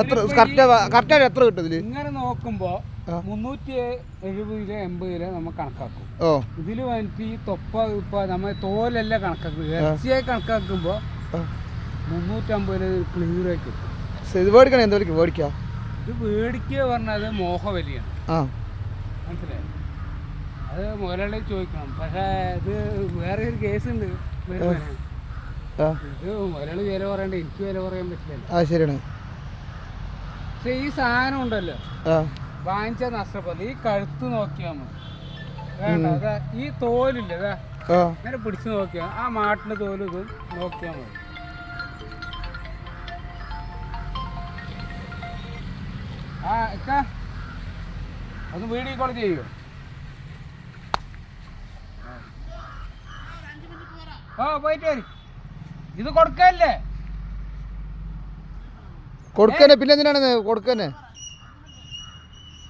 എത്ര കറക്റ്റായിട്ട് എത്ര കിട്ടും ഇതില്? ഇങ്ങനെ നോക്കുമ്പോ 370 80 നമ്മൾ കണക്കാക്കും. ഇതിൽ വന്നിട്ട് ഈ തൊപ്പ ഇപ്പൊ നമ്മൾ തോലെല്ലാം കണക്കാക്കും. ഇറച്ചിയായി കണക്കാക്കുമ്പോ 350 ക്ലിയർ ആയി കിട്ടും. ഇത് മേടിക്കണേ എന്താ മേടിക്കുക? ഇത് മേടിക്കുക പറഞ്ഞത് മോഹവലിയാണ്, മനസ്സിലായി? അത് മുതലാളി ചോദിക്കണം. പക്ഷേ ഇത് വേറെ ഒരു കേസ് ഉണ്ട്. ഇത് മുതലാളി വില പറയണ്ട, എനിക്ക് വില പറയാൻ പറ്റില്ല. ശരിയാണ്. പക്ഷെ ഈ സാധനം ഉണ്ടല്ലോ വാങ്ങിച്ച നഷ്ടപ്പെട്ടു. ഈ കഴുത്ത് നോക്കിയാൽ മതി, വേണ്ട അതാ ഈ തോലില്ല, അതാ ഇങ്ങനെ പിടിച്ചു നോക്കിയാൽ ആ മാട്ടിന്റെ തോല് ഇത് നോക്കിയാൽ മതി. ഒന്ന് വീഡിയോ കോൾ ചെയ്യോ? പോയിട്ട് വരും. ഇത് കൊടുക്കല്ലേ? കൊടുക്കന്നെ പിന്നെ എന്തിനാണ് കൊടുക്കന്നെ?